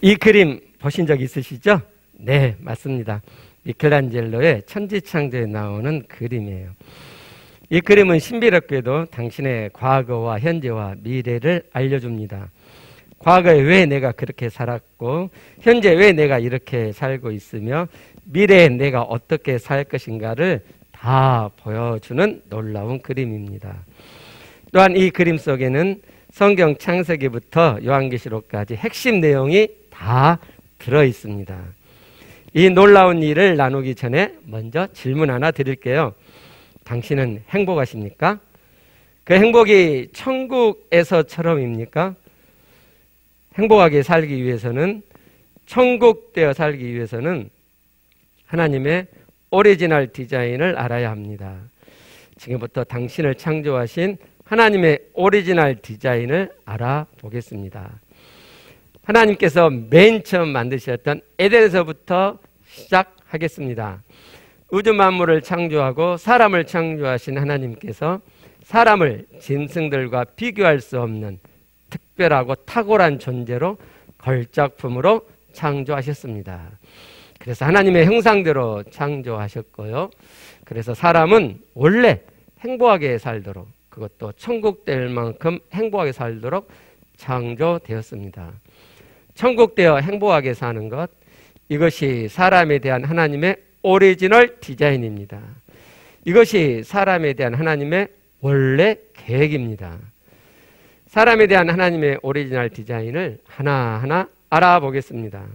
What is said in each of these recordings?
이 그림 보신 적 있으시죠? 네, 맞습니다. 미켈란젤로의 천지창조에 나오는 그림이에요. 이 그림은 신비롭게도 당신의 과거와 현재와 미래를 알려줍니다. 과거에 왜 내가 그렇게 살았고 현재 왜 내가 이렇게 살고 있으며 미래에 내가 어떻게 살 것인가를 다 보여주는 놀라운 그림입니다. 또한 이 그림 속에는 성경 창세기부터 요한계시록까지 핵심 내용이 다 들어있습니다. 이 놀라운 일을 나누기 전에 먼저 질문 하나 드릴게요. 당신은 행복하십니까? 그 행복이 천국에서처럼입니까? 행복하게 살기 위해서는, 천국되어 살기 위해서는 하나님의 오리지널 디자인을 알아야 합니다. 지금부터 당신을 창조하신 하나님의 오리지널 디자인을 알아보겠습니다. 하나님께서 맨 처음 만드셨던 에덴에서부터 시작하겠습니다. 우주 만물을 창조하고 사람을 창조하신 하나님께서 사람을 짐승들과 비교할 수 없는 특별하고 탁월한 존재로 걸작품으로 창조하셨습니다. 그래서 하나님의 형상대로 창조하셨고요. 그래서 사람은 원래 행복하게 살도록, 그것도 천국 될 만큼 행복하게 살도록 창조되었습니다. 천국되어 행복하게 사는 것, 이것이 사람에 대한 하나님의 오리지널 디자인입니다. 이것이 사람에 대한 하나님의 원래 계획입니다. 사람에 대한 하나님의 오리지널 디자인을 하나하나 알아보겠습니다.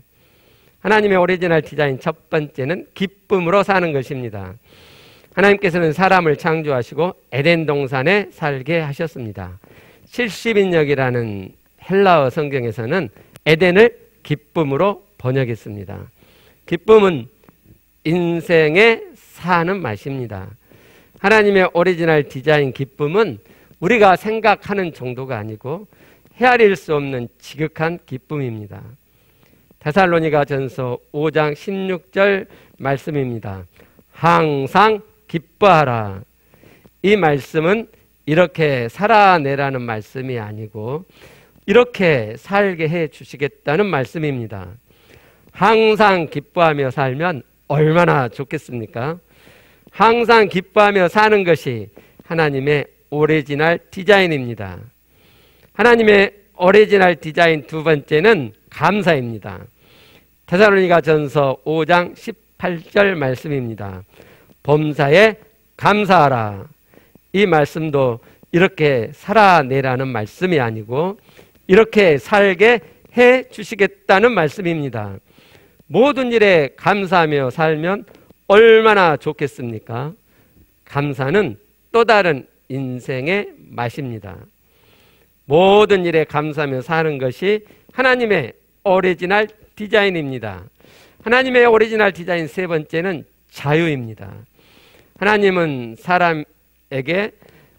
하나님의 오리지널 디자인 첫 번째는 기쁨으로 사는 것입니다. 하나님께서는 사람을 창조하시고 에덴 동산에 살게 하셨습니다. 70인역이라는 헬라어 성경에서는 에덴을 기쁨으로 번역했습니다. 기쁨은 인생에 사는 맛입니다. 하나님의 오리지널 디자인 기쁨은 우리가 생각하는 정도가 아니고 헤아릴 수 없는 지극한 기쁨입니다. 데살로니가전서 5장 16절 말씀입니다. 항상 기뻐하라. 이 말씀은 이렇게 살아내라는 말씀이 아니고 이렇게 살게 해 주시겠다는 말씀입니다. 항상 기뻐하며 살면 얼마나 좋겠습니까? 항상 기뻐하며 사는 것이 하나님의 오리지널 디자인입니다. 하나님의 오리지널 디자인 두 번째는 감사입니다. 데살로니가전서 5장 18절 말씀입니다. 범사에 감사하라. 이 말씀도 이렇게 살아내라는 말씀이 아니고 이렇게 살게 해 주시겠다는 말씀입니다. 모든 일에 감사하며 살면 얼마나 좋겠습니까? 감사는 또 다른 인생의 맛입니다. 모든 일에 감사하며 사는 것이 하나님의 오리지널 디자인입니다. 하나님의 오리지널 디자인 세 번째는 자유입니다. 하나님은 사람에게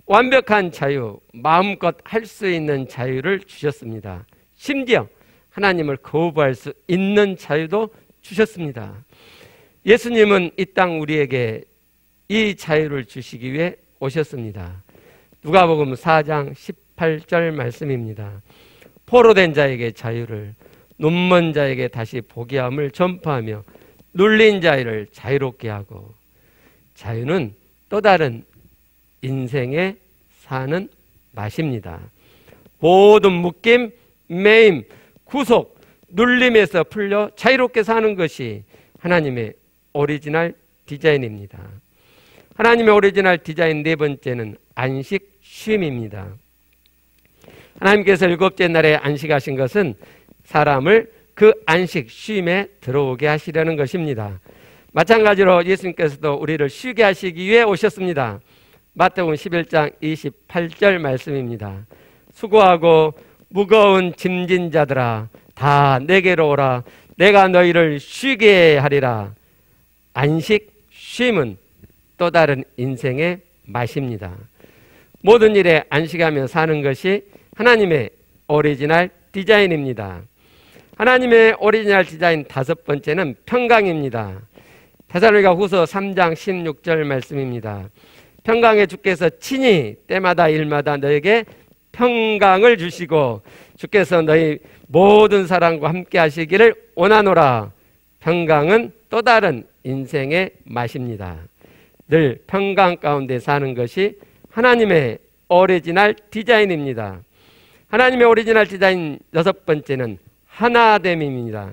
완벽한 자유, 마음껏 할 수 있는 자유를 주셨습니다. 심지어 하나님을 거부할 수 있는 자유도 주셨습니다. 예수님은 이 땅 우리에게 이 자유를 주시기 위해 오셨습니다. 누가복음 4장 18절 말씀입니다. 포로된 자에게 자유를, 눈먼 자에게 다시 보게 함을 전파하며 눌린 자를 자유롭게 하고, 자유는 또 다른 인생에 사는 맛입니다. 모든 묶임, 매임, 구속, 눌림에서 풀려 자유롭게 사는 것이 하나님의 오리지널 디자인입니다. 하나님의 오리지널 디자인 네 번째는 안식, 쉼입니다. 하나님께서 일곱째 날에 안식하신 것은 사람을 그 안식, 쉼에 들어오게 하시려는 것입니다. 마찬가지로 예수님께서도 우리를 쉬게 하시기 위해 오셨습니다. 마태복음 11장 28절 말씀입니다. 수고하고 무거운 짐진 자들아 다 내게로 오라. 내가 너희를 쉬게 하리라. 안식, 쉼은 또 다른 인생의 맛입니다. 모든 일에 안식하며 사는 것이 하나님의 오리지널 디자인입니다. 하나님의 오리지널 디자인 다섯 번째는 평강입니다. 데살로니가 후서 3장 16절 말씀입니다. 평강의 주께서 친히 때마다 일마다 너에게 평강을 주시고 주께서 너희 모든 사람과 함께 하시기를 원하노라. 평강은 또 다른 인생의 맛입니다. 늘 평강 가운데 사는 것이 하나님의 오리지널 디자인입니다. 하나님의 오리지널 디자인 6번째는 하나됨입니다.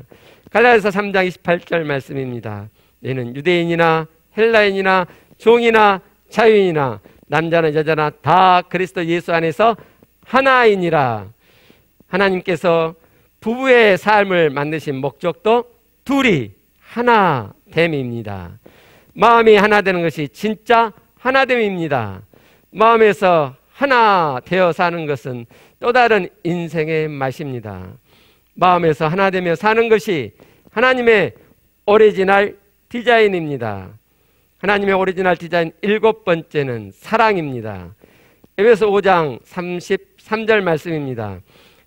갈라디아서 3장 28절 말씀입니다. 너희는 유대인이나 헬라인이나 종이나 자유인이나 남자나 여자나 다 그리스도 예수 안에서 하나이니라. 하나님께서 부부의 삶을 만드신 목적도 둘이 하나됨입니다. 마음이 하나 되는 것이 진짜 하나됨입니다. 마음에서 하나 되어 사는 것은 또 다른 인생의 맛입니다. 마음에서 하나 되며 사는 것이 하나님의 오리지널 디자인입니다. 하나님의 오리지널 디자인 7번째는 사랑입니다. 에베소 5장 33절 말씀입니다.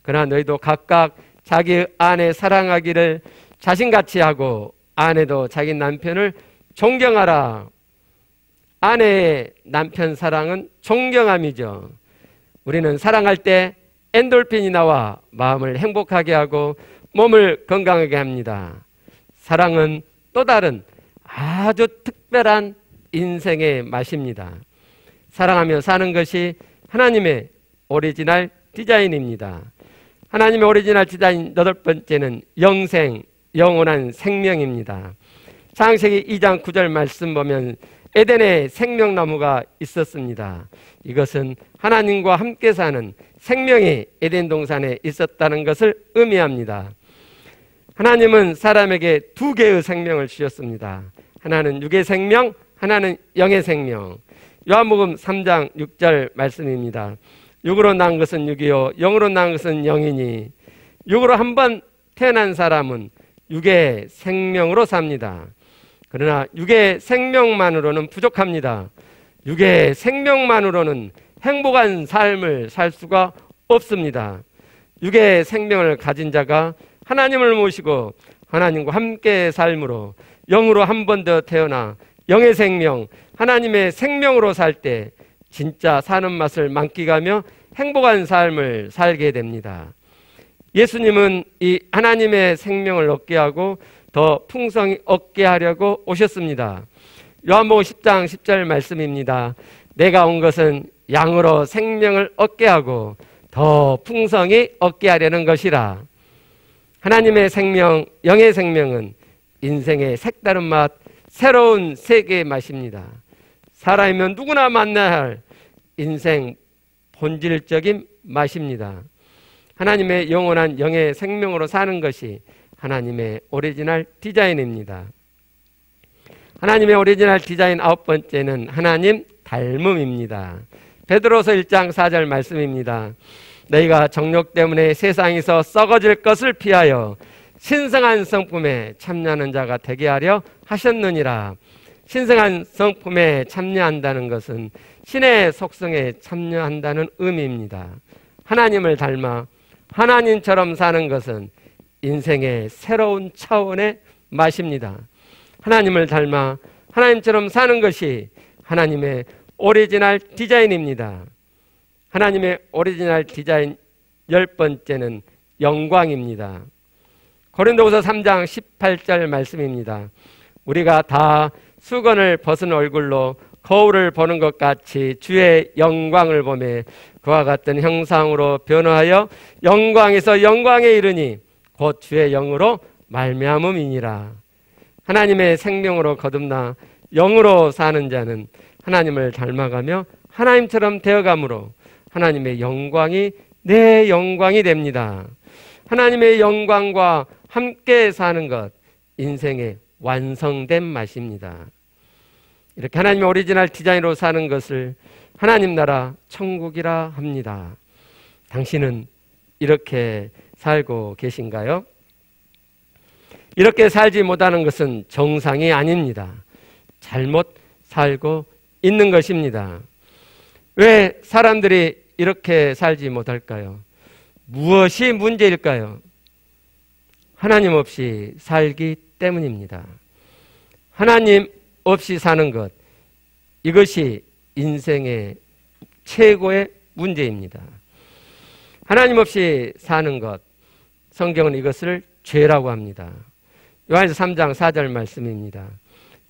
그러나 너희도 각각 자기 아내 사랑하기를 자신같이 하고 아내도 자기 남편을 존경하라. 아내의 남편 사랑은 존경함이죠. 우리는 사랑할 때 엔돌핀이 나와 마음을 행복하게 하고 몸을 건강하게 합니다. 사랑은 또 다른 아주 특별한 인생의 맛입니다. 사랑하며 사는 것이 하나님의 오리지널 디자인입니다. 하나님의 오리지널 디자인 8번째는 영생, 영원한 생명입니다. 창세기 2장 9절 말씀 보면 에덴에 생명나무가 있었습니다. 이것은 하나님과 함께 사는 생명이 에덴 동산에 있었다는 것을 의미합니다. 하나님은 사람에게 2개의 생명을 주셨습니다. 하나는 육의 생명, 하나는 영의 생명. 요한복음 3장 6절 말씀입니다. 육으로 낳은 것은 육이요 영으로 낳은 것은 영이니 육으로 한번 태어난 사람은 육의 생명으로 삽니다. 그러나 육의 생명만으로는 부족합니다. 육의 생명만으로는 행복한 삶을 살 수가 없습니다. 육의 생명을 가진 자가 하나님을 모시고 하나님과 함께 삶으로 영으로 한 번 더 태어나 영의 생명, 하나님의 생명으로 살 때 진짜 사는 맛을 만끽하며 행복한 삶을 살게 됩니다. 예수님은 이 하나님의 생명을 얻게 하고 더 풍성히 얻게 하려고 오셨습니다. 요한복음 10장 10절 말씀입니다. 내가 온 것은 양으로 생명을 얻게 하고 더 풍성히 얻게 하려는 것이라. 하나님의 생명, 영의 생명은 인생의 색다른 맛, 새로운 세계의 맛입니다. 사람이면 누구나 만나야 할 인생 본질적인 맛입니다. 하나님의 영원한 영의 생명으로 사는 것이 하나님의 오리지널 디자인입니다. 하나님의 오리지널 디자인 9번째는 하나님 닮음입니다. 베드로서 1장 4절 말씀입니다. 너희가 정욕 때문에 세상에서 썩어질 것을 피하여 신성한 성품에 참여하는 자가 되게 하려 하셨느니라. 신성한 성품에 참여한다는 것은 신의 속성에 참여한다는 의미입니다. 하나님을 닮아 하나님처럼 사는 것은 인생의 새로운 차원의 맛입니다. 하나님을 닮아 하나님처럼 사는 것이 하나님의 오리지널 디자인입니다. 하나님의 오리지널 디자인 10번째는 영광입니다. 고린도후서 3장 18절 말씀입니다. 우리가 다 수건을 벗은 얼굴로 거울을 보는 것 같이 주의 영광을 보매 그와 같은 형상으로 변화하여 영광에서 영광에 이르니 곧 주의 영으로 말미암음이니라. 하나님의 생명으로 거듭나 영으로 사는 자는 하나님을 닮아가며 하나님처럼 되어감으로 하나님의 영광이 내 영광이 됩니다. 하나님의 영광과 함께 사는 것, 인생의 완성된 맛입니다. 이렇게 하나님의 오리지널 디자인으로 사는 것을 하나님 나라 천국이라 합니다. 당신은 이렇게 살고 계신가요? 이렇게 살지 못하는 것은 정상이 아닙니다. 잘못 살고 있는 것입니다. 왜 사람들이 이렇게 살지 못할까요? 무엇이 문제일까요? 하나님 없이 살기 때문입니다. 하나님 없이 사는 것, 이것이 인생의 최고의 문제입니다. 하나님 없이 사는 것, 성경은 이것을 죄라고 합니다. 요한일서 3장 4절 말씀입니다.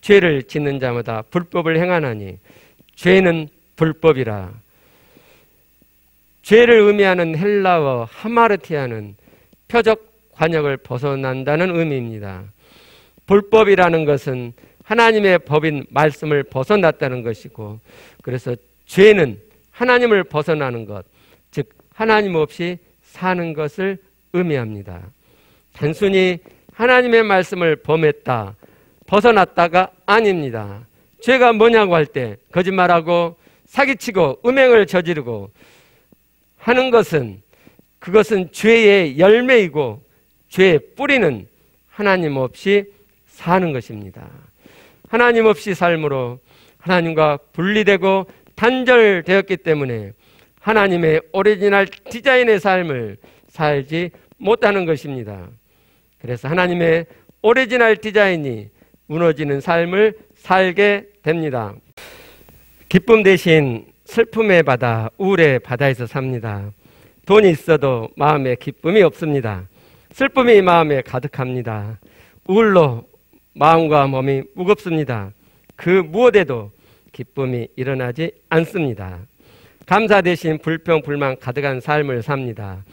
죄를 짓는 자마다 불법을 행하나니 죄는 불법이라. 죄를 의미하는 헬라어 하마르티아는 표적 관역을 벗어난다는 의미입니다. 불법이라는 것은 하나님의 법인 말씀을 벗어났다는 것이고, 그래서 죄는 하나님을 벗어나는 것, 즉 하나님 없이 사는 것을 의미합니다. 단순히 하나님의 말씀을 범했다, 벗어났다가 아닙니다. 죄가 뭐냐고 할 때 거짓말하고 사기치고 음행을 저지르고 하는 것은, 그것은 죄의 열매이고 죄의 뿌리는 하나님 없이 사는 것입니다. 하나님 없이 삶으로 하나님과 분리되고 단절되었기 때문에 하나님의 오리지널 디자인의 삶을 살지 못하는 것입니다. 그래서 하나님의 오리지널 디자인이 무너지는 삶을 살게 됩니다. 기쁨 대신 슬픔의 바다, 우울의 바다에서 삽니다. 돈이 있어도 마음에 기쁨이 없습니다. 슬픔이 마음에 가득합니다. 우울로 마음과 몸이 무겁습니다. 그 무엇에도 기쁨이 일어나지 않습니다. 감사 대신 불평, 불만 가득한 삶을 삽니다.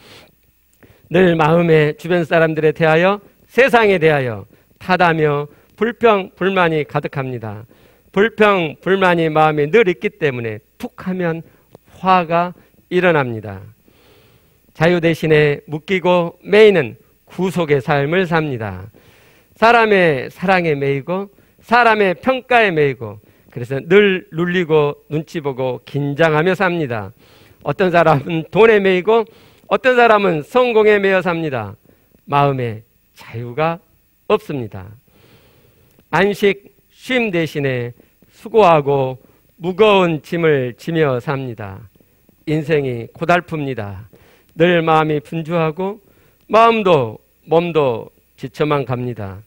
늘 마음에 주변 사람들에 대하여, 세상에 대하여 탓하며 불평, 불만이 가득합니다. 불평, 불만이 마음에 늘 있기 때문에 툭 하면 화가 일어납니다. 자유 대신에 묶이고 매이는 구속의 삶을 삽니다. 사람의 사랑에 매이고 사람의 평가에 매이고, 그래서 늘 눌리고 눈치 보고 긴장하며 삽니다. 어떤 사람은 돈에 매이고 어떤 사람은 성공에 매여 삽니다. 마음에 자유가 없습니다. 안식, 쉼 대신에 수고하고 무거운 짐을 지며 삽니다. 인생이 고달픕니다. 늘 마음이 분주하고 마음도 몸도 지쳐만 갑니다.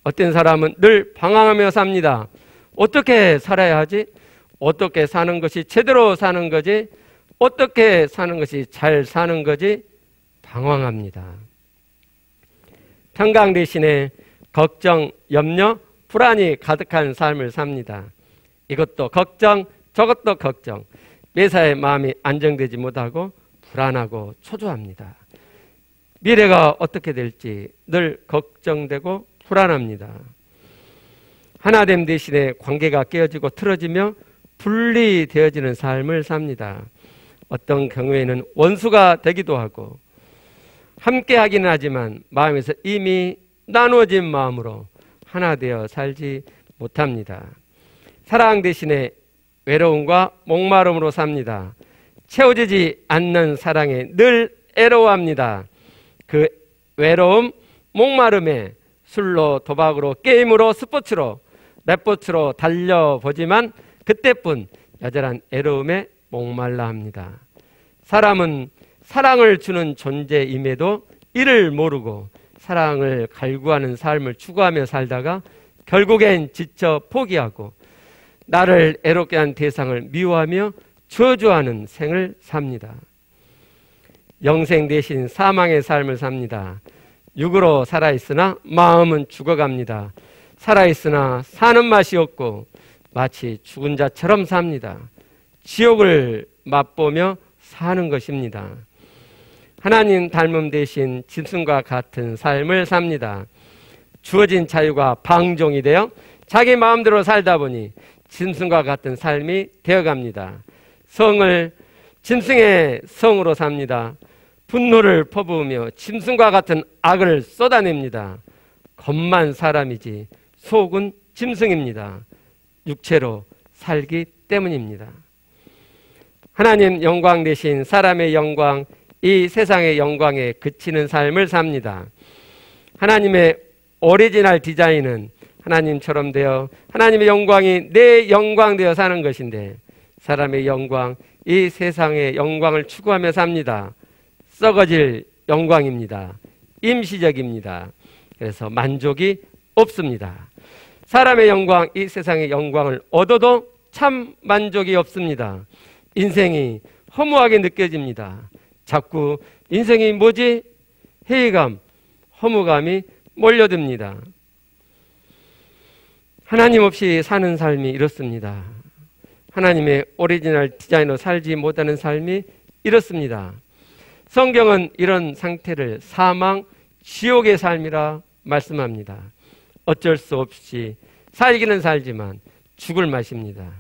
어떤 사람은 늘 방황하며 삽니다. 어떻게 살아야 하지? 어떻게 사는 것이 제대로 사는 거지? 어떻게 사는 것이 잘 사는 거지? 방황합니다. 평강 대신에 걱정, 염려, 불안이 가득한 삶을 삽니다. 이것도 걱정, 저것도 걱정. 매사에 마음이 안정되지 못하고 불안하고 초조합니다. 미래가 어떻게 될지 늘 걱정되고 불안합니다. 하나됨 대신에 관계가 깨어지고 틀어지며 분리되어지는 삶을 삽니다. 어떤 경우에는 원수가 되기도 하고, 함께 하기는 하지만 마음에서 이미 나누어진 마음으로 하나 되어 살지 못합니다. 사랑 대신에 외로움과 목마름으로 삽니다. 채워지지 않는 사랑에 늘 애로워합니다. 그 외로움, 목마름에 술로, 도박으로, 게임으로, 스포츠로, 레포츠로 달려보지만 그때뿐 여전한 애로움에 목말라 합니다. 사람은 사랑을 주는 존재임에도 이를 모르고 사랑을 갈구하는 삶을 추구하며 살다가 결국엔 지쳐 포기하고 나를 애롭게 한 대상을 미워하며 저주하는 생을 삽니다. 영생 대신 사망의 삶을 삽니다. 육으로 살아있으나 마음은 죽어갑니다. 살아있으나 사는 맛이 없고 마치 죽은 자처럼 삽니다. 지옥을 맛보며 사는 것입니다. 하나님 닮음 대신 짐승과 같은 삶을 삽니다. 주어진 자유가 방종이 되어 자기 마음대로 살다 보니 짐승과 같은 삶이 되어갑니다. 성을 짐승의 성으로 삽니다. 분노를 퍼부으며 짐승과 같은 악을 쏟아냅니다. 겉만 사람이지 속은 짐승입니다. 육체로 살기 때문입니다. 하나님 영광 대신 사람의 영광, 이 세상의 영광에 그치는 삶을 삽니다. 하나님의 오리지널 디자인은 하나님처럼 되어 하나님의 영광이 내 영광 되어 사는 것인데, 사람의 영광, 이 세상의 영광을 추구하며 삽니다. 썩어질 영광입니다. 임시적입니다. 그래서 만족이 없습니다. 사람의 영광, 이 세상의 영광을 얻어도 참 만족이 없습니다. 인생이 허무하게 느껴집니다. 자꾸 인생이 뭐지? 회의감, 허무감이 몰려듭니다. 하나님 없이 사는 삶이 이렇습니다. 하나님의 오리지널 디자인으로 살지 못하는 삶이 이렇습니다. 성경은 이런 상태를 사망, 지옥의 삶이라 말씀합니다. 어쩔 수 없이 살기는 살지만 죽을 맛입니다.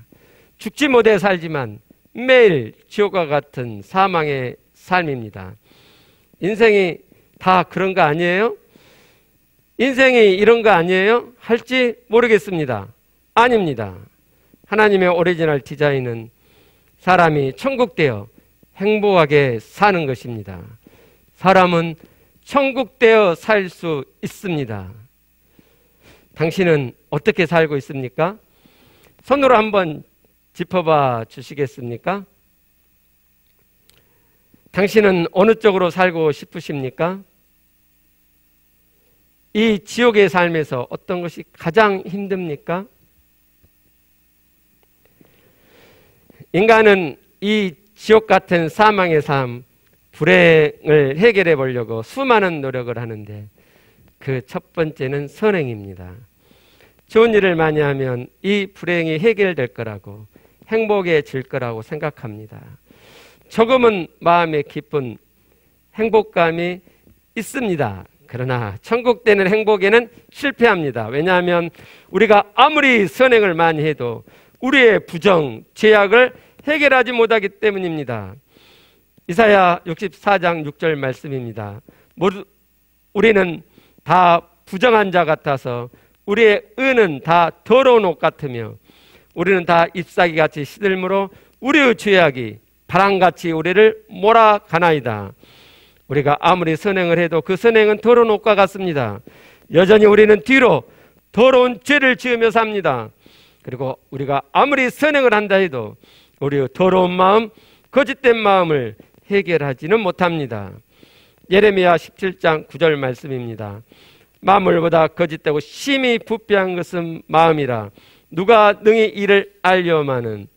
죽지 못해 살지만 매일 지옥과 같은 사망의 삶입니다. 인생이 다 그런 거 아니에요? 인생이 이런 거 아니에요? 할지 모르겠습니다. 아닙니다. 하나님의 오리지널 디자인은 사람이 천국되어 행복하게 사는 것입니다. 사람은 천국되어 살 수 있습니다. 당신은 어떻게 살고 있습니까? 손으로 한번 짚어봐 주시겠습니까? 당신은 어느 쪽으로 살고 싶으십니까? 이 지옥의 삶에서 어떤 것이 가장 힘듭니까? 인간은 이 지옥 같은 사망의 삶, 불행을 해결해 보려고 수많은 노력을 하는데 그 첫 번째는 선행입니다. 좋은 일을 많이 하면 이 불행이 해결될 거라고, 행복해질 거라고 생각합니다. 조금은 마음에 깊은 행복감이 있습니다. 그러나 천국 되는 행복에는 실패합니다. 왜냐하면 우리가 아무리 선행을 많이 해도 우리의 부정, 죄악을 해결하지 못하기 때문입니다. 이사야 64장 6절 말씀입니다. 우리는 다 부정한 자 같아서 우리의 의는 다 더러운 옷 같으며 우리는 다 잎사귀같이 시들므로 우리의 죄악이 바람같이 우리를 몰아가나이다. 우리가 아무리 선행을 해도 그 선행은 더러운 옷과 같습니다. 여전히 우리는 뒤로 더러운 죄를 지으며 삽니다. 그리고 우리가 아무리 선행을 한다 해도 우리의 더러운 마음, 거짓된 마음을 해결하지는 못합니다. 예레미야 17장 9절 말씀입니다. 만물보다 거짓되고 심히 부패한 것은 마음이라 누가 능히 이를 알려마는.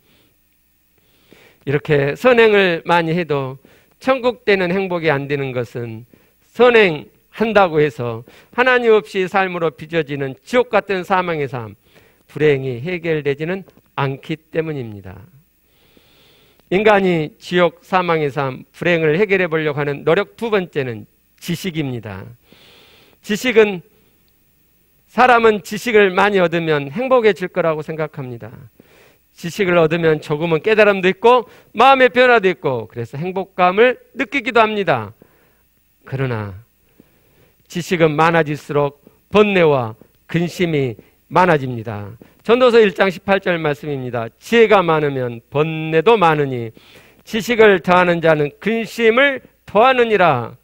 이렇게 선행을 많이 해도 천국 되는 행복이 안 되는 것은 선행한다고 해서 하나님 없이 삶으로 빚어지는 지옥 같은 사망의 삶, 불행이 해결되지는 않기 때문입니다. 인간이 지옥, 사망의 삶, 불행을 해결해 보려고 하는 노력 두 번째는 지식입니다. 지식은, 사람은 지식을 많이 얻으면 행복해질 거라고 생각합니다. 지식을 얻으면 조금은 깨달음도 있고 마음의 변화도 있고 그래서 행복감을 느끼기도 합니다. 그러나 지식은 많아질수록 번뇌와 근심이 많아집니다. 전도서 1장 18절 말씀입니다. 지혜가 많으면 번뇌도 많으니 지식을 더하는 자는 근심을 더하느니라.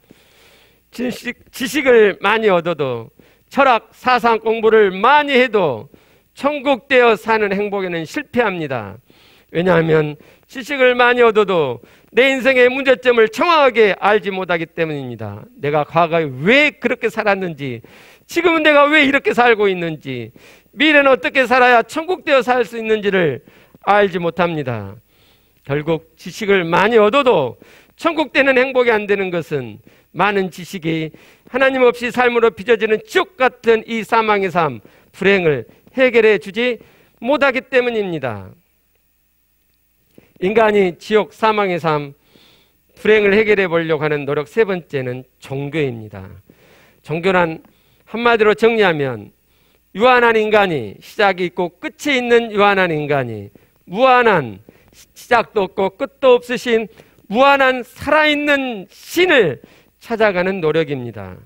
지식을 많이 얻어도 철학, 사상 공부를 많이 해도 천국 되어 사는 행복에는 실패합니다. 왜냐하면 지식을 많이 얻어도 내 인생의 문제점을 정확하게 알지 못하기 때문입니다. 내가 과거에 왜 그렇게 살았는지, 지금은 내가 왜 이렇게 살고 있는지, 미래는 어떻게 살아야 천국 되어 살 수 있는지를 알지 못합니다. 결국 지식을 많이 얻어도 천국 되는 행복이 안 되는 것은 많은 지식이 하나님 없이 삶으로 빚어지는 지옥 같은 이 사망의 삶, 불행을 해결해 주지 못하기 때문입니다. 인간이 지옥, 사망의 삶, 불행을 해결해 보려고 하는 노력 세 번째는 종교입니다. 종교란 한마디로 정리하면 유한한 인간이, 시작이 있고 끝이 있는 유한한 인간이 무한한, 시작도 없고 끝도 없으신 무한한 살아있는 신을 찾아가는 노력입니다.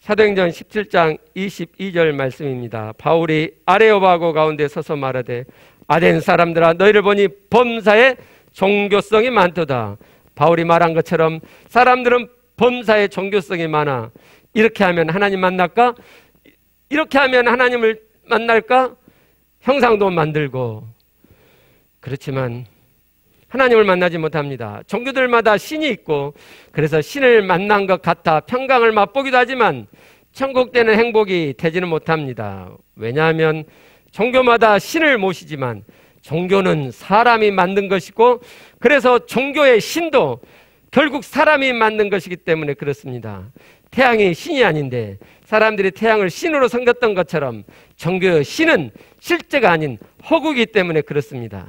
사도행전 17장 22절 말씀입니다. 바울이 아레오바고 가운데 서서 말하되 아덴 사람들아 너희를 보니 범사에 종교성이 많도다. 바울이 말한 것처럼 사람들은 범사에 종교성이 많아. 이렇게 하면 하나님 만날까? 이렇게 하면 하나님을 만날까? 형상도 만들고 그렇지만 하나님을 만나지 못합니다. 종교들마다 신이 있고 그래서 신을 만난 것 같아 평강을 맛보기도 하지만 천국 되는 행복이 되지는 못합니다. 왜냐하면 종교마다 신을 모시지만 종교는 사람이 만든 것이고 그래서 종교의 신도 결국 사람이 만든 것이기 때문에 그렇습니다. 태양이 신이 아닌데 사람들이 태양을 신으로 섬겼던 것처럼 종교의 신은 실제가 아닌 허구이기 때문에 그렇습니다.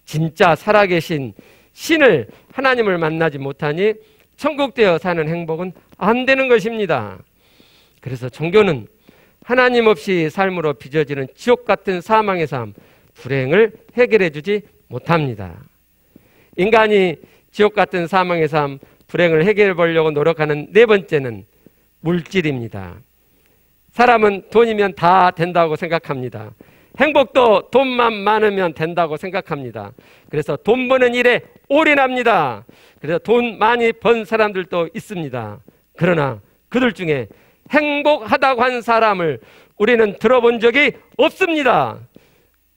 진짜 살아계신 신을, 하나님을 만나지 못하니 천국되어 사는 행복은 안 되는 것입니다. 그래서 종교는 하나님 없이 삶으로 빚어지는 지옥 같은 사망의 삶, 불행을 해결해 주지 못합니다. 인간이 지옥 같은 사망의 삶, 불행을 해결해 보려고 노력하는 네 번째는 물질입니다. 사람은 돈이면 다 된다고 생각합니다. 행복도 돈만 많으면 된다고 생각합니다. 그래서 돈 버는 일에 올인합니다. 그래서 돈 많이 번 사람들도 있습니다. 그러나 그들 중에 행복하다고 한 사람을 우리는 들어본 적이 없습니다.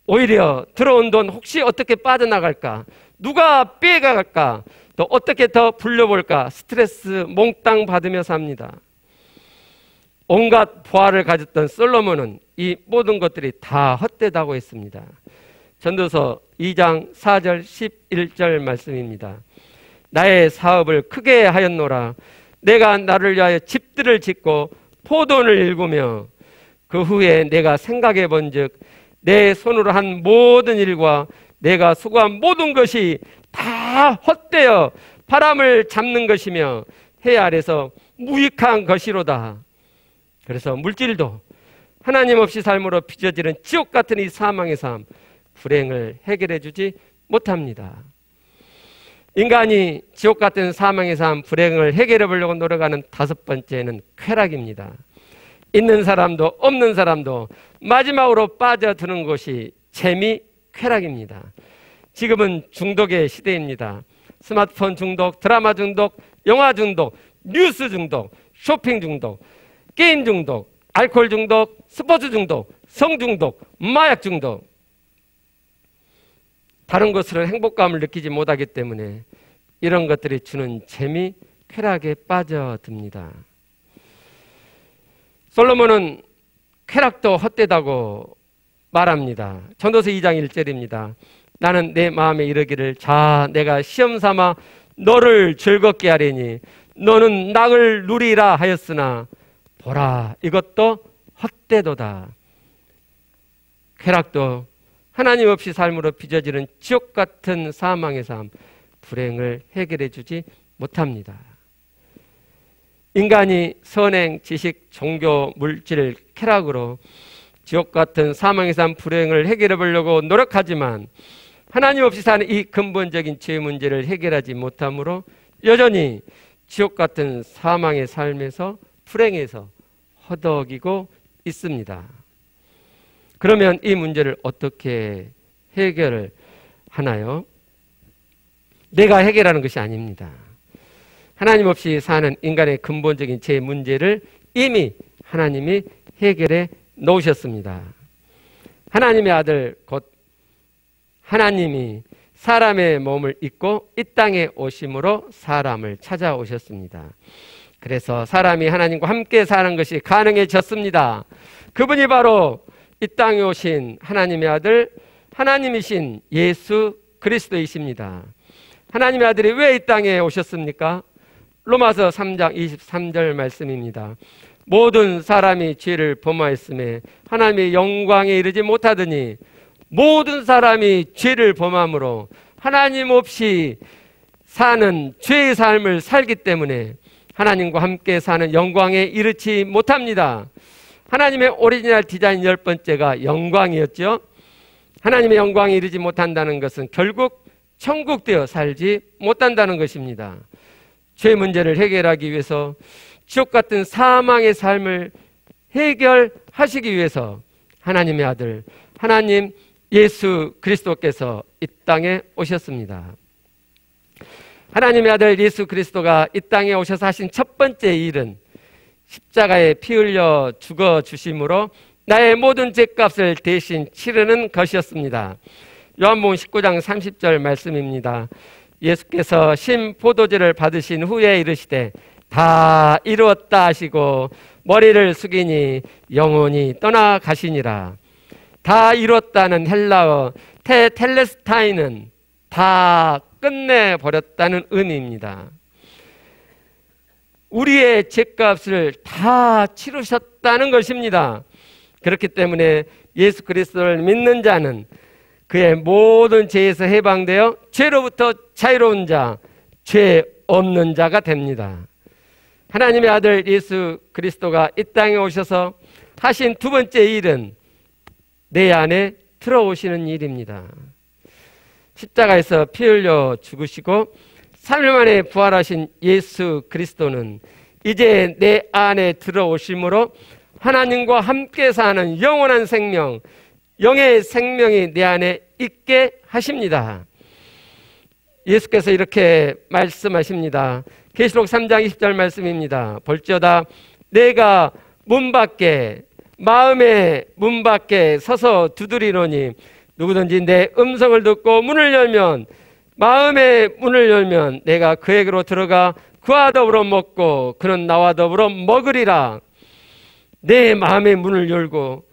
오히려 들어온 돈 혹시 어떻게 빠져나갈까? 누가 빼갈까? 또 어떻게 더 불려볼까? 스트레스 몽땅 받으며 삽니다. 온갖 보화를 가졌던 솔로몬은 이 모든 것들이 다 헛되다고 했습니다. 전도서 2장 4절 11절 말씀입니다. 나의 사업을 크게 하였노라. 내가 나를 위하여 집들을 짓고 포도원을 일구며 그 후에 내가 생각해 본즉 내 손으로 한 모든 일과 내가 수고한 모든 것이 다 헛되어 바람을 잡는 것이며 해 아래서 무익한 것이로다. 그래서 물질도 하나님 없이 삶으로 빚어지는 지옥 같은 이 사망의 삶, 불행을 해결해 주지 못합니다. 인간이 지옥 같은 사망의 삶, 불행을 해결해 보려고 노력하는 다섯 번째는 쾌락입니다. 있는 사람도 없는 사람도 마지막으로 빠져드는 것이 재미, 쾌락입니다. 지금은 중독의 시대입니다. 스마트폰 중독, 드라마 중독, 영화 중독, 뉴스 중독, 쇼핑 중독, 게임 중독, 알코올 중독, 스포츠 중독, 성 중독, 마약 중독. 다른 것으로 행복감을 느끼지 못하기 때문에 이런 것들이 주는 재미, 쾌락에 빠져듭니다. 솔로몬은 쾌락도 헛되다고 말합니다. 전도서 2장 1절입니다. 나는 내 마음에 이르기를 자 내가 시험삼아 너를 즐겁게 하리니 너는 낙을 누리라 하였으나 보라 이것도 헛되도다. 쾌락도 하나님 없이 삶으로 빚어지는 지옥 같은 사망의 삶, 불행을 해결해 주지 못합니다. 인간이 선행, 지식, 종교, 물질, 쾌락으로 지옥 같은 사망의 삶, 불행을 해결해 보려고 노력하지만 하나님 없이 사는 이 근본적인 죄 문제를 해결하지 못하므로 여전히 지옥 같은 사망의 삶에서 불행에서 허덕이고 있습니다. 그러면 이 문제를 어떻게 해결을 하나요? 내가 해결하는 것이 아닙니다. 하나님 없이 사는 인간의 근본적인 죄 문제를 이미 하나님이 해결해 놓으셨습니다. 하나님의 아들 곧 하나님이 사람의 몸을 입고 이 땅에 오심으로 사람을 찾아오셨습니다. 그래서 사람이 하나님과 함께 사는 것이 가능해졌습니다. 그분이 바로 이 땅에 오신 하나님의 아들, 하나님이신 예수 그리스도이십니다. 하나님의 아들이 왜 이 땅에 오셨습니까? 로마서 3장 23절 말씀입니다. 모든 사람이 죄를 범하였음에 하나님의 영광에 이르지 못하더니 모든 사람이 죄를 범함으로 하나님 없이 사는 죄의 삶을 살기 때문에 하나님과 함께 사는 영광에 이르지 못합니다. 하나님의 오리지널 디자인 10번째가 영광이었죠. 하나님의 영광에 이르지 못한다는 것은 결국 천국되어 살지 못한다는 것입니다. 죄 문제를 해결하기 위해서 지옥 같은 사망의 삶을 해결하시기 위해서 하나님의 아들 하나님 예수 그리스도께서 이 땅에 오셨습니다. 하나님의 아들 예수 그리스도가 이 땅에 오셔서 하신 첫 번째 일은 십자가에 피 흘려 죽어 주심으로 나의 모든 죄값을 대신 치르는 것이었습니다. 요한복음 19장 30절 말씀입니다. 예수께서 신포도주를 받으신 후에 이르시되 다 이루었다 하시고 머리를 숙이니 영혼이 떠나가시니라. 다 이뤘다는 헬라어 테텔레스타이는 다 끝내버렸다는 의미입니다. 우리의 죄값을 다 치르셨다는 것입니다. 그렇기 때문에 예수 그리스도를 믿는 자는 그의 모든 죄에서 해방되어 죄로부터 자유로운 자, 죄 없는 자가 됩니다. 하나님의 아들 예수 그리스도가 이 땅에 오셔서 하신 두 번째 일은 내 안에 들어오시는 일입니다. 십자가에서 피 흘려 죽으시고 3일 만에 부활하신 예수 그리스도는 이제 내 안에 들어오심으로 하나님과 함께 사는 영원한 생명, 영의 생명이 내 안에 있게 하십니다. 예수께서 이렇게 말씀하십니다. 계시록 3장 20절 말씀입니다. 볼지어다 내가 문 밖에, 마음의 문 밖에 서서 두드리노니 누구든지 내 음성을 듣고 문을 열면, 마음의 문을 열면 내가 그에게로 들어가 그와 더불어 먹고 그는 나와 더불어 먹으리라. 내 마음의 문을 열고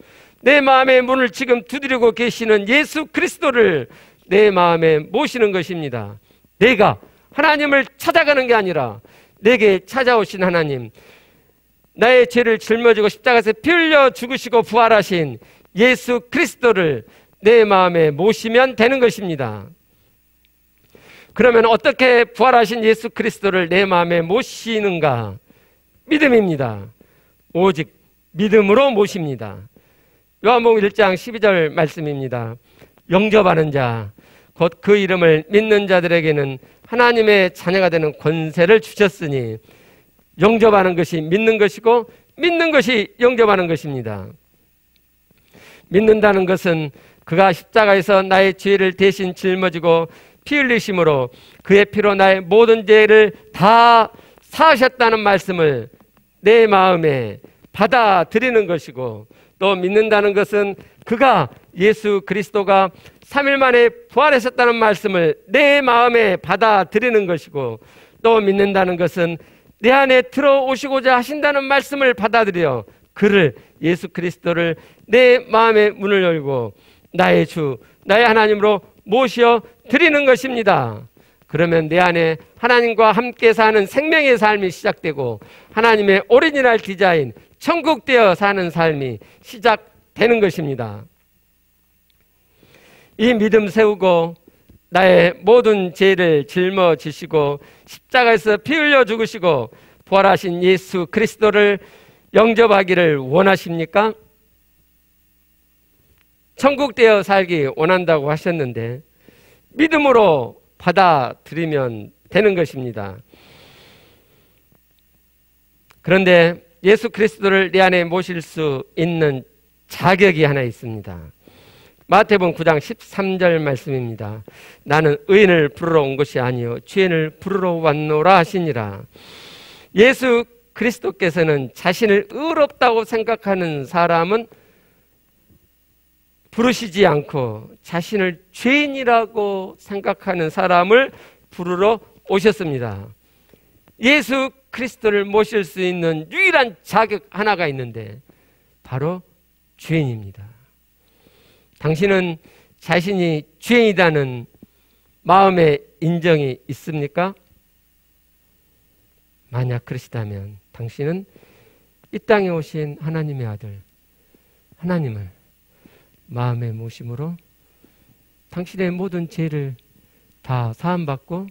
내 마음의 문을 지금 두드리고 계시는 예수 그리스도를 내 마음에 모시는 것입니다. 내가 하나님을 찾아가는 게 아니라 내게 찾아오신 하나님, 나의 죄를 짊어지고 십자가에서 피 흘려 죽으시고 부활하신 예수 그리스도를 내 마음에 모시면 되는 것입니다. 그러면 어떻게 부활하신 예수 그리스도를 내 마음에 모시는가? 믿음입니다. 오직 믿음으로 모십니다. 요한복음 1장 12절 말씀입니다. 영접하는 자, 곧 그 이름을 믿는 자들에게는 하나님의 자녀가 되는 권세를 주셨으니, 영접하는 것이 믿는 것이고 믿는 것이 영접하는 것입니다. 믿는다는 것은 그가 십자가에서 나의 죄를 대신 짊어지고 피 흘리심으로 그의 피로 나의 모든 죄를 다 사하셨다는 말씀을 내 마음에 받아들이는 것이고, 또 믿는다는 것은 그가 예수 그리스도가 3일 만에 부활하셨다는 말씀을 내 마음에 받아들이는 것이고, 또 믿는다는 것은 내 안에 들어오시고자 하신다는 말씀을 받아들여 그를, 예수 그리스도를 내 마음의 문을 열고 나의 주, 나의 하나님으로 모셔 드리는 것입니다. 그러면 내 안에 하나님과 함께 사는 생명의 삶이 시작되고 하나님의 오리지널 디자인, 천국되어 사는 삶이 시작되는 것입니다. 이 믿음 세우고 나의 모든 죄를 짊어지시고 십자가에서 피 흘려 죽으시고 부활하신 예수 그리스도를 영접하기를 원하십니까? 천국되어 살기 원한다고 하셨는데 믿음으로 받아들이면 되는 것입니다. 그런데 예수 그리스도를 내 안에 모실 수 있는 자격이 하나 있습니다. 마태복음 9장 13절 말씀입니다. 나는 의인을 부르러 온 것이 아니요 죄인을 부르러 왔노라 하시니라. 예수 그리스도께서는 자신을 의롭다고 생각하는 사람은 부르시지 않고 자신을 죄인이라고 생각하는 사람을 부르러 오셨습니다. 예수 그리스도를 모실 수 있는 유일한 자격 하나가 있는데 바로 죄인입니다. 당신은 자신이 죄인이라는 마음의 인정이 있습니까? 만약 그러시다면 당신은 이 땅에 오신 하나님의 아들, 하나님을 마음에 모심으로 당신의 모든 죄를 다 사함받고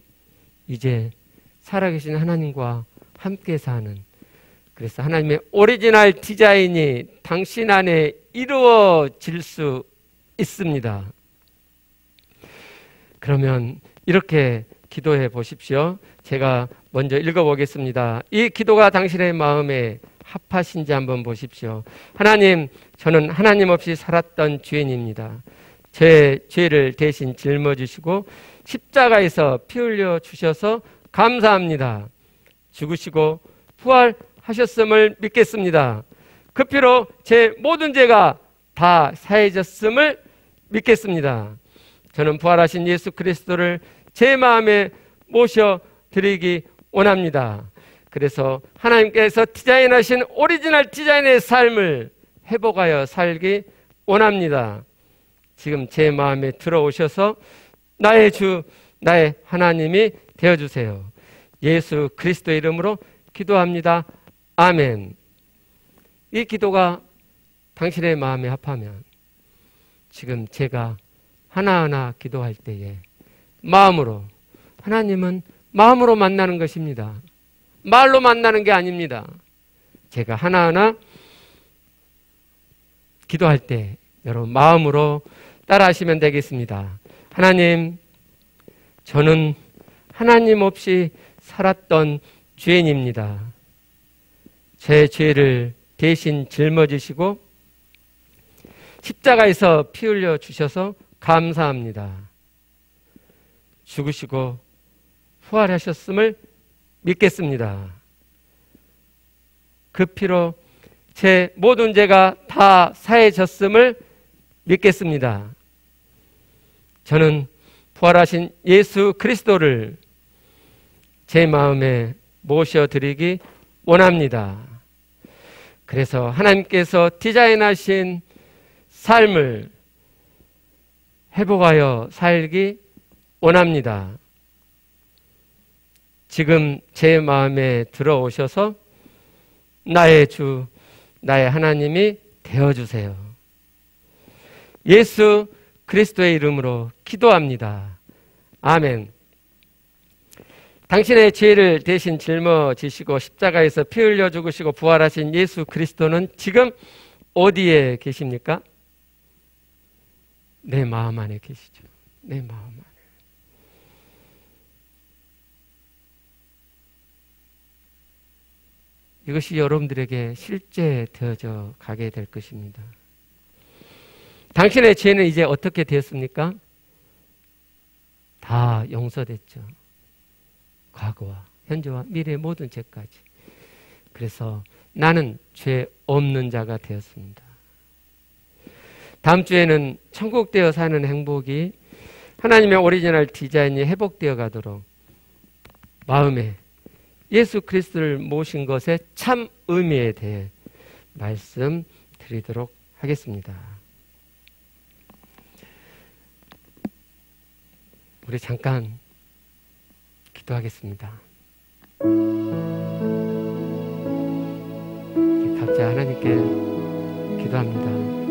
이제 살아계신 하나님과 함께 사는, 그래서 하나님의 오리지널 디자인이 당신 안에 이루어질 수 있습니다. 그러면 이렇게 기도해 보십시오. 제가 먼저 읽어보겠습니다. 이 기도가 당신의 마음에 합하신지 한번 보십시오. 하나님, 저는 하나님 없이 살았던 죄인입니다. 제 죄를 대신 짊어지시고 십자가에서 피 흘려 주셔서 감사합니다. 죽으시고 부활하셨음을 믿겠습니다. 그 피로 제 모든 죄가 다 사해졌음을 믿겠습니다. 저는 부활하신 예수 그리스도를 제 마음에 모셔드리기 원합니다. 그래서 하나님께서 디자인하신 오리지널 디자인의 삶을 회복하여 살기 원합니다. 지금 제 마음에 들어오셔서 나의 주, 나의 하나님이 되어주세요. 예수 그리스도의 이름으로 기도합니다. 아멘. 이 기도가 당신의 마음에 합하면 지금 제가 하나하나 기도할 때에 마음으로, 하나님은 마음으로 만나는 것입니다. 말로 만나는 게 아닙니다. 제가 하나하나 기도할 때 여러분 마음으로 따라하시면 되겠습니다. 하나님, 저는 하나님 없이 살았던 죄인입니다. 제 죄를 대신 짊어지시고 십자가에서 피 흘려 주셔서 감사합니다. 죽으시고 부활하셨음을 믿겠습니다. 그 피로 제 모든 죄가 다 사해졌음을 믿겠습니다. 저는 부활하신 예수 그리스도를 제 마음에 모셔드리기 원합니다. 그래서 하나님께서 디자인하신 삶을 회복하여 살기 원합니다. 지금 제 마음에 들어오셔서 나의 주, 나의 하나님이 되어주세요. 예수 그리스도의 이름으로 기도합니다. 아멘. 당신의 죄를 대신 짊어지시고 십자가에서 피 흘려 죽으시고 부활하신 예수 그리스도는 지금 어디에 계십니까? 내 마음 안에 계시죠. 내 마음 안에. 이것이 여러분들에게 실제 되어져 가게 될 것입니다. 당신의 죄는 이제 어떻게 되었습니까? 다 용서됐죠. 과거와 현재와 미래의 모든 죄까지. 그래서 나는 죄 없는 자가 되었습니다. 다음 주에는 천국되어 사는 행복이 하나님의 오리지널 디자인이 회복되어 가도록 마음에 예수 그리스도를 모신 것의 참 의미에 대해 말씀드리도록 하겠습니다. 우리 잠깐 기도하겠습니다. 각자 하나님께 기도합니다.